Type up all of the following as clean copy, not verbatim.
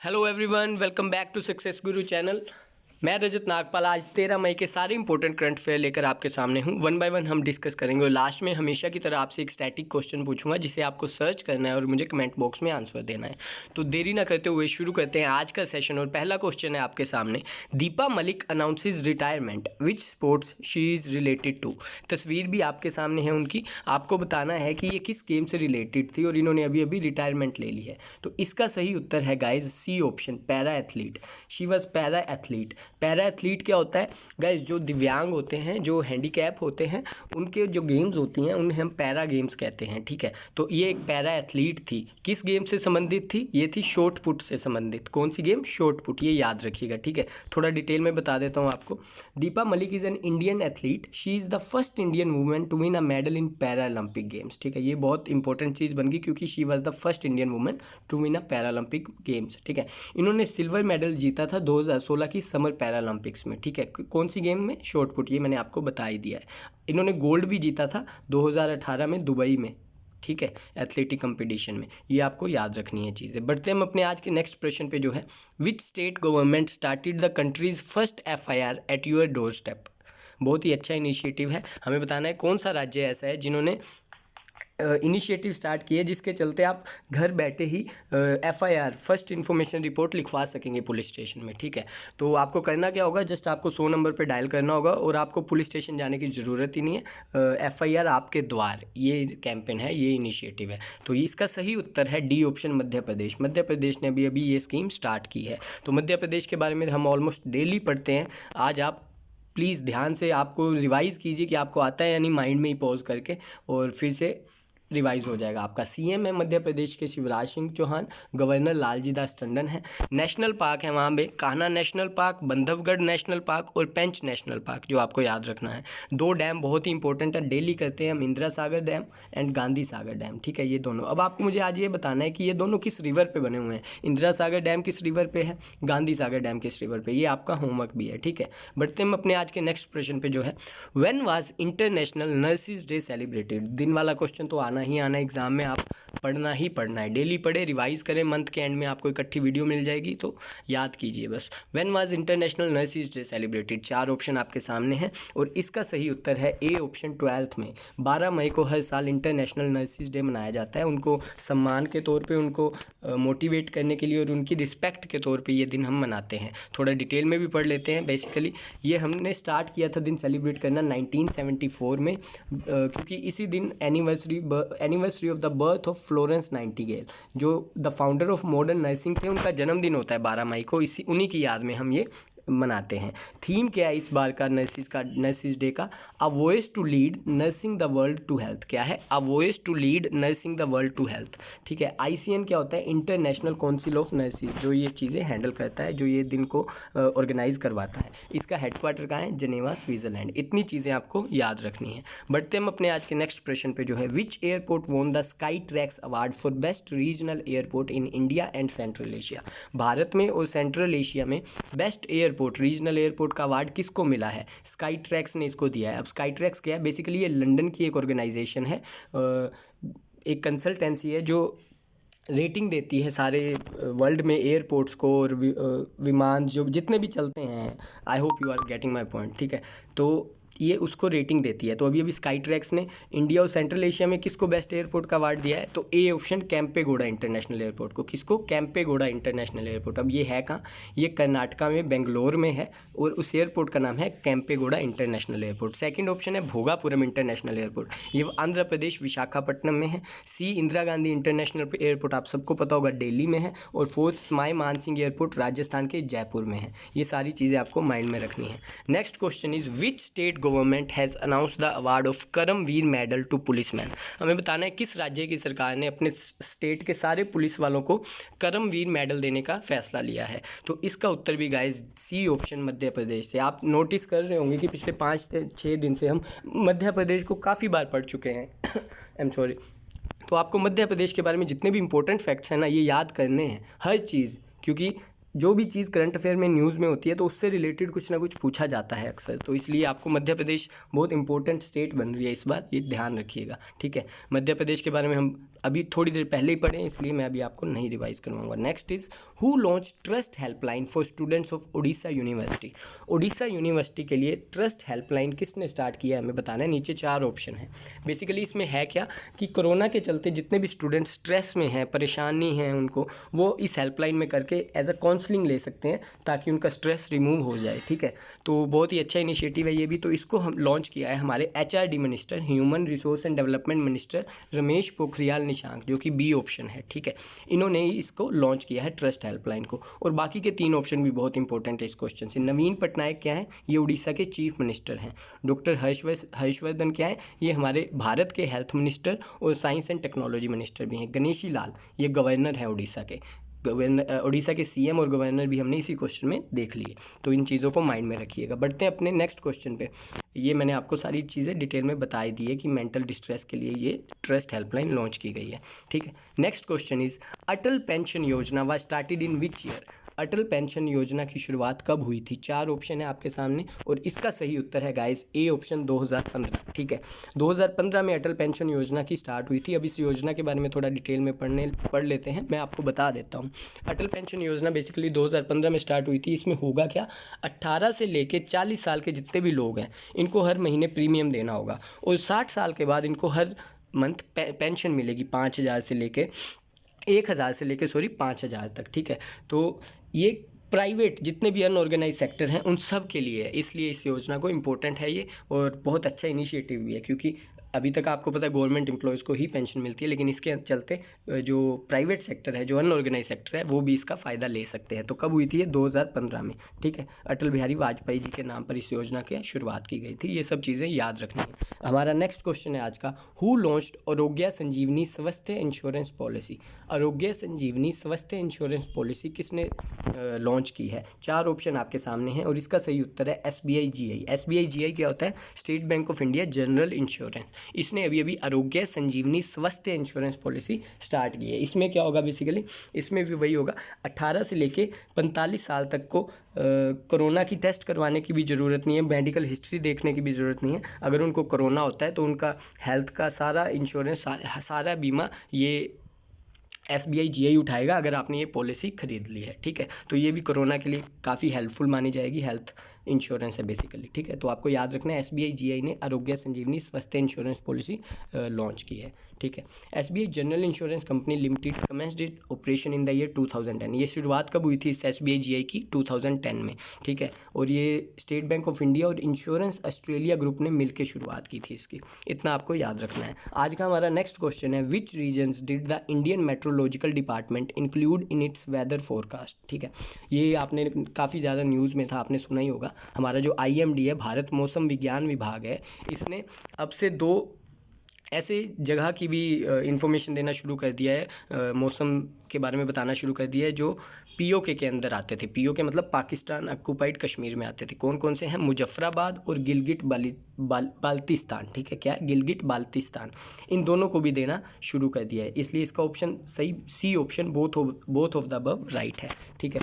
Hello everyone, welcome back to success Guru channel. मैं रजत नागपाल आज 13 मई के सारे इंपॉर्टेंट करंट अफेयर लेकर आपके सामने हूं। वन बाय वन हम डिस्कस करेंगे और लास्ट में हमेशा की तरह आपसे एक स्टैटिक क्वेश्चन पूछूंगा जिसे आपको सर्च करना है और मुझे कमेंट बॉक्स में आंसर देना है। तो देरी ना करते हुए शुरू करते हैं आज का सेशन। और पहला क्वेश्चन है आपके सामने, Deepa Malik announces retirement, which sports she is related to. तस्वीर भी आपके सामने है उनकी, आपको बताना है कि ये किस गेम से रिलेटेड थी और इन्होंने अभी अभी रिटायरमेंट ले ली है। तो इसका सही उत्तर है guys C option, para athlete. She was para athlete. Para athlete क्या होता है गाइज? जो दिव्यांग होते हैं, जो हैंडीकैप होते हैं, उनके जो गेम्स होती हैं उन्हें हम पैरा गेम्स कहते हैं। ठीक है, तो ये एक पैरा एथलीट थी। किस गेम से संबंधित थी? ये थी शॉट पुट से संबंधित। कौन सी गेम? Shot put. ये याद रखिएगा। ठीक है, थोड़ा डिटेल में बता देता हूँ आपको। Deepa Malik is an Indian athlete. She is the first Indian women to win a medal in Paralympic games. ठीक है, ये बहुत इंपॉर्टेंट चीज़ बन गई क्योंकि she was the first Indian women to win a Paralympic games. ठीक है, इन्होंने सिल्वर मेडल जीता था 2016 की समर पैरालंपिक्स में। ठीक है, कौन सी गेम में? Shot put. ये मैंने आपको बता ही दिया है। इन्होंने गोल्ड भी जीता था 2018 में दुबई में। ठीक है, एथलेटिक कंपटीशन में। ये आपको याद रखनी है चीज़ें। बढ़ते हम अपने आज के नेक्स्ट प्रश्न पे जो है, विच state government started the countries first FIR at your door step. बहुत ही अच्छा इनिशिएटिव है। हमें बताना है कौन सा राज्य ऐसा है जिन्होंने इनिशिएटिव स्टार्ट किए जिसके चलते आप घर बैठे ही एफआईआर, फर्स्ट इन्फॉर्मेशन रिपोर्ट लिखवा सकेंगे पुलिस स्टेशन में। ठीक है, तो आपको करना क्या होगा, जस्ट आपको 100 नंबर पे डायल करना होगा और आपको पुलिस स्टेशन जाने की ज़रूरत ही नहीं है। एफआईआर आपके द्वार, ये कैंपेन है, ये इनिशिएटिव है। तो इसका सही उत्तर है डी ऑप्शन, मध्य प्रदेश। मध्य प्रदेश ने अभी अभी ये स्कीम स्टार्ट की है। तो मध्य प्रदेश के बारे में हम ऑलमोस्ट डेली पढ़ते हैं। आज आप प्लीज़ ध्यान से आपको रिवाइज़ कीजिए कि आपको आता है या नहीं, माइंड में ही पॉज करके, और फिर से रिवाइज हो जाएगा आपका। सीएम है मध्य प्रदेश के शिवराज सिंह चौहान। गवर्नर लालजी दास टंडन है। नेशनल पार्क है वहाँ पे Kanha national park, Bandhavgarh national park और पेंच नेशनल पार्क, जो आपको याद रखना है। 2 डैम बहुत ही इंपॉर्टेंट है, डेली करते हैं हम, Indira Sagar dam and Gandhi Sagar dam. ठीक है, ये दोनों। अब आपको मुझे आज ये बताना है कि ये दोनों किस रिवर पे बने हुए हैं। इंदिरा सागर डैम किस रिवर पे है, गांधी सागर डैम किस रिवर पे। ये आपका होमवर्क भी है। ठीक है, बढ़ते हम अपने आज के नेक्स्ट प्रश्न पे जो है, when was international nurses day celebrated. दिन वाला क्वेश्चन तो आना ही आना एग्जाम में, आप पढ़ना ही पढ़ना है। डेली पढ़े, रिवाइज करें, मंथ के एंड में आपको इकट्ठी वीडियो मिल जाएगी, तो याद कीजिए बस। When was international nurses day celebrated. 4 option आपके सामने हैं और इसका सही उत्तर है ए ऑप्शन, 12th में। 12 मई को हर साल इंटरनेशनल नर्सिस डे मनाया जाता है। उनको सम्मान के तौर पे, उनको मोटिवेट करने के लिए और उनकी रिस्पेक्ट के तौर पे ये दिन हम मनाते हैं। थोड़ा डिटेल में भी पढ़ लेते हैं। बेसिकली ये हमने स्टार्ट किया था दिन सेलिब्रेट करना 1974 में, क्योंकि इसी दिन anniversary of the birth of Florence Nightingale, जो the founder of modern nursing थे, उनका जन्मदिन होता है 12 मई को। इसी उन्हीं की याद में हम ये मनाते हैं। थीम क्या है इस बार का नर्सिस डे का? A voice to lead nursing the world to health. क्या है? A voice to lead nursing the world to health. ठीक है, आईसीएन क्या होता है? इंटरनेशनल काउंसिल ऑफ नर्सिस, जो ये चीज़ें हैंडल करता है, जो ये दिन को ऑर्गेनाइज करवाता है। इसका हेडक्वार्टर कहाँ है? जनेवा, स्विट्जरलैंड। इतनी चीज़ें आपको याद रखनी है। बढ़ते हम अपने आज के नेक्स्ट प्रश्न पे जो है, which airport won the Skytrax award for best regional airport in India and Central Asia. Bharat में और सेंट्रल एशिया में बेस्ट एयरपोर्ट, रीजनल एयरपोर्ट का अवार्ड किसको मिला है? स्काई ट्रैक्स ने इसको दिया है। अब स्काई ट्रैक्स क्या है? बेसिकली ये लंदन की एक ऑर्गेनाइजेशन है, एक कंसल्टेंसी है जो रेटिंग देती है सारे वर्ल्ड में एयरपोर्ट्स को और विमान जो जितने भी चलते हैं। I hope you are getting my point. ठीक है, तो ये उसको रेटिंग देती है। तो अभी स्काई ट्रैक्स ने इंडिया और सेंट्रल एशिया में किसको बेस्ट एयरपोर्ट का अवार्ड दिया है? तो A option, Kempegowda international airport को। किसको? Kempegowda international airport. अब ये है कहाँ? ये कर्नाटका में बेंगलोर में है और उस एयरपोर्ट का नाम है Kempegowda international airport. Second option है भोगापुरम इंटरनेशनल एयरपोर्ट, ये आंध्र प्रदेश विशाखापट्टनम में है। सी इंदिरा गांधी इंटरनेशनल एयरपोर्ट, आप सबको पता होगा, दिल्ली में है। और फोर्थ स्माई मानसिंह एयरपोर्ट राजस्थान के जयपुर में है। ये सारी चीज़ें आपको माइंड में रखनी है। Next question is, which state government has announce the award of Karamveer medal to policeman. हमें बताना है किस राज्य की सरकार ने अपने स्टेट के सारे पुलिस वालों को करमवीर मेडल देने का फैसला लिया है। तो इसका उत्तर भी guys C option, Madhya Pradesh से। आप नोटिस कर रहे होंगे कि पिछले 5 से 6 दिन से हम मध्य प्रदेश को काफ़ी बार पढ़ चुके हैं। I am sorry. तो आपको मध्य प्रदेश के बारे में जितने भी इंपॉर्टेंट फैक्ट्स हैं ना, ये याद करने हैं हर चीज़, क्योंकि जो भी चीज़ करंट अफेयर में न्यूज़ में होती है तो उससे रिलेटेड कुछ ना कुछ पूछा जाता है अक्सर। तो इसलिए आपको मध्य प्रदेश बहुत इंपॉर्टेंट स्टेट बन रही है इस बार, ये ध्यान रखिएगा। ठीक है, मध्य प्रदेश के बारे में हम अभी थोड़ी देर पहले ही पढ़े, इसलिए मैं अभी आपको नहीं रिवाइज करवाऊंगा। Next is who launch trust helpline for students of Odisha university. Odisha university के लिए ट्रस्ट हेल्पलाइन किसने स्टार्ट किया है हमें बताना है। नीचे 4 ऑप्शन है। बेसिकली इसमें है क्या कि कोरोना के चलते जितने भी स्टूडेंट स्ट्रेस में हैं, परेशानी है उनको, वो इस हेल्पलाइन में करके एज अ काउंसलिंग ले सकते हैं ताकि उनका स्ट्रेस रिमूव हो जाए। ठीक है, तो बहुत ही अच्छा इनिशिएटिव है ये भी। तो इसको हम लॉन्च किया है हमारे HRD minister, human resource and development minister Ramesh Pokhriyal Nishank, जो कि बी ऑप्शन है। ठीक है, इन्होंने इसको लॉन्च किया है ट्रस्ट हेल्पलाइन को। और बाकी के 3 ऑप्शन भी बहुत इंपॉर्टेंट है इस क्वेश्चन से। नवीन पटनायक क्या है, ये उड़ीसा के चीफ मिनिस्टर हैं। डॉक्टर हर्षवर्धन क्या है, ये हमारे भारत के हेल्थ मिनिस्टर और साइंस एंड टेक्नोलॉजी मिनिस्टर भी हैं। गणेशी लाल ये गवर्नर हैं उड़ीसा के। उड़ीसा के CM और गवर्नर भी हमने इसी क्वेश्चन में देख लिए। तो इन चीज़ों को माइंड में रखिएगा। बढ़ते हैं अपने नेक्स्ट क्वेश्चन पे। ये मैंने आपको सारी चीज़ें डिटेल में बता दी है कि मेंटल डिस्ट्रेस के लिए ये ट्रस्ट हेल्पलाइन लॉन्च की गई है। ठीक है, next question is Atal pension Yojana was started in which year. Atal pension Yojana की शुरुआत कब हुई थी। 4 ऑप्शन है आपके सामने और इसका सही उत्तर है गाइस ए ऑप्शन 2015। ठीक है, 2015 में अटल पेंशन योजना की स्टार्ट हुई थी। अब इस योजना के बारे में थोड़ा डिटेल में पढ़ लेते हैं, मैं आपको बता देता हूँ। अटल पेंशन योजना बेसिकली 2015 में स्टार्ट हुई थी। इसमें होगा क्या, 18 से लेके 40 साल के जितने भी लोग हैं इनको हर महीने प्रीमियम देना होगा और 60 साल के बाद इनको हर मंथ पेंशन मिलेगी 5,000 से लेके 1,000 से लेके 5,000 तक। ठीक है, तो ये प्राइवेट जितने भी अनऑर्गेनाइज सेक्टर हैं उन सब के लिए है, इसलिए इस योजना को इम्पोर्टेंट है ये और बहुत अच्छा इनिशिएटिव भी है। क्योंकि अभी तक आपको पता है गवर्नमेंट एम्प्लॉयज़ को ही पेंशन मिलती है, लेकिन इसके चलते जो प्राइवेट सेक्टर है, जो अनऑर्गेनाइज सेक्टर है, वो भी इसका फ़ायदा ले सकते हैं। तो कब हुई थी ये, 2015 में। ठीक है, अटल बिहारी वाजपेयी जी के नाम पर इस योजना की शुरुआत की गई थी। ये सब चीज़ें याद रखनी है। हमारा नेक्स्ट क्वेश्चन है आज का, हु लॉन्च्ड आरोग्य संजीवनी स्वास्थ्य इंश्योरेंस पॉलिसी। आरोग्य संजीवनी स्वास्थ्य इंश्योरेंस पॉलिसी किसने लॉन्च की है। 4 ऑप्शन आपके सामने हैं और इसका सही उत्तर है SBI GI। SBI GI क्या होता है, state bank of India general insurance. इसने अभी अभी आरोग्य संजीवनी स्वास्थ्य इंश्योरेंस पॉलिसी स्टार्ट की है। इसमें क्या होगा बेसिकली, इसमें भी वही होगा, 18 से लेके 45 साल तक को कोरोना की टेस्ट करवाने की भी ज़रूरत नहीं है, मेडिकल हिस्ट्री देखने की भी ज़रूरत नहीं है। अगर उनको कोरोना होता है तो उनका हेल्थ का सारा इंश्योरेंस, सारा बीमा ये SBI GI उठाएगा अगर आपने ये पॉलिसी खरीद ली है। ठीक है, तो ये भी कोरोना के लिए काफ़ी हेल्पफुल मानी जाएगी, हेल्थ इंश्योरेंस है बेसिकली। ठीक है, तो आपको याद रखना है SBI GI ने आरोग्य संजीवनी स्वास्थ्य इंश्योरेंस पॉलिसी लॉन्च की है। ठीक है, SBI general insurance company limited commenced it operation in the year 2010। ये शुरुआत कब हुई थी इस SBI GI की, 2010 में। ठीक है, और ये स्टेट बैंक ऑफ इंडिया और इंश्योरेंस ऑस्ट्रेलिया ग्रुप ने मिलकर शुरुआत की थी इसकी, इतना आपको याद रखना है। आज का हमारा नेक्स्ट क्वेश्चन है, which regions did the Indian meteorological department include in its weather forecast. ठीक है, ये आपने काफ़ी ज़्यादा न्यूज़ में था, आपने सुना ही होगा। हमारा जो IMD है, भारत मौसम विज्ञान विभाग है, इसने अब से 2 ऐसे जगह की भी इंफॉर्मेशन देना शुरू कर दिया है, मौसम के बारे में बताना शुरू कर दिया है, जो POK के अंदर आते थे। POK मतलब पाकिस्तान ऑक्यूपाइड कश्मीर में आते थे। कौन कौन से हैं, मुजफ्फराबाद और गिलगिट बाल्तिस्तान। ठीक है, क्या है, गिलगिट बाल्तिस्तान, इन दोनों को भी देना शुरू कर दिया है। इसलिए इसका ऑप्शन सही C option both of the above right है। ठीक है,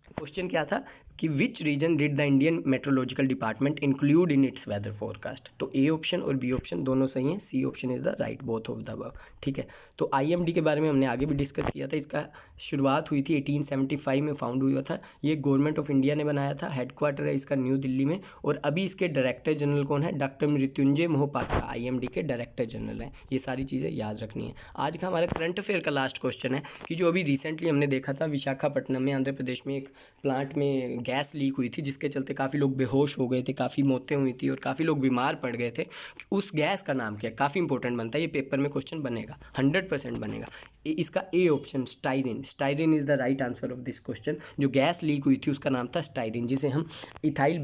क्वेश्चन क्या था कि which region did the Indian meteorological department include in its weather forecast. तो A ऑप्शन और B ऑप्शन दोनों सही हैं, C option is the right, both of the above. ठीक है, तो IMD के बारे में हमने आगे भी डिस्कस किया था। इसका शुरुआत हुई थी 1875 में, फाउंड हुआ था। ये गवर्नमेंट ऑफ इंडिया ने बनाया था, हेडक्वार्टर है इसका न्यू दिल्ली में। और अभी इसके डायरेक्टर जनरल कौन है, डॉक्टर मृत्युंजय मोहपात्रा IMD के डायरेक्टर जनरल हैं। ये सारी चीज़ें याद रखनी है। आज का हमारा करंट अफेयर का लास्ट क्वेश्चन है कि जो अभी रिसेंटली हमने देखा था विशाखापट्टनम में, आंध्र प्रदेश में, एक प्लांट में गैस लीक हुई थी जिसके चलते काफ़ी लोग बेहोश हो गए थे, काफ़ी मौतें हुई थी और काफ़ी लोग बीमार पड़ गए थे। उस गैस का नाम क्या है, काफ़ी इंपॉर्टेंट बनता है, ये पेपर में क्वेश्चन बनेगा, 100% बनेगा। इसका A option styrene. Styrene is the right answer of this question. जो गैस लीक हुई थी उसका नाम था स्टाइरिन, जिसे हम इथाइल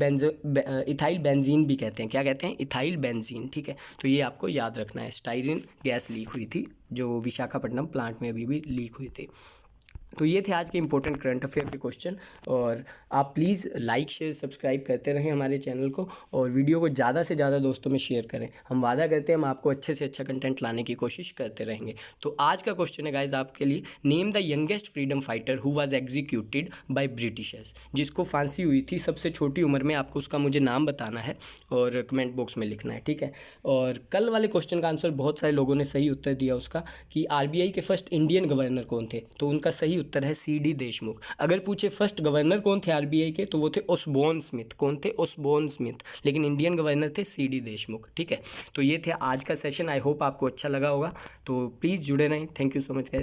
बेंजीन भी कहते हैं। क्या कहते हैं, इथाइल बेंजीन। ठीक है, तो ये आपको याद रखना है, स्टाइरिन गैस लीक हुई थी जो विशाखापट्टनम प्लांट में अभी भी लीक हुई थी। तो ये थे आज के इंपॉर्टेंट करंट अफेयर के क्वेश्चन। और आप प्लीज़ लाइक शेयर सब्सक्राइब करते रहें हमारे चैनल को, और वीडियो को ज़्यादा से ज़्यादा दोस्तों में शेयर करें। हम वादा करते हैं हम आपको अच्छे से अच्छा कंटेंट लाने की कोशिश करते रहेंगे। तो आज का क्वेश्चन है गाइज आपके लिए, name the youngest freedom fighter who was executed by Britishers. जिसको फांसी हुई थी सबसे छोटी उम्र में, आपको उसका मुझे नाम बताना है और कमेंट बॉक्स में लिखना है, ठीक है। और कल वाले क्वेश्चन का आंसर बहुत सारे लोगों ने सही उत्तर दिया उसका, कि आरबीआई के फर्स्ट इंडियन गवर्नर कौन थे, तो उनका सही उत्तर है सीडी देशमुख। अगर पूछे फर्स्ट गवर्नर कौन थे आरबीआई के, तो वो थे ओसबोर्न स्मिथ। कौन थे? Osborne Smith. लेकिन इंडियन गवर्नर थे सीडी देशमुख, ठीक है। तो ये थे आज का सेशन, आई होप आपको अच्छा लगा होगा। तो प्लीज़ जुड़े रहें। Thank you so much guys.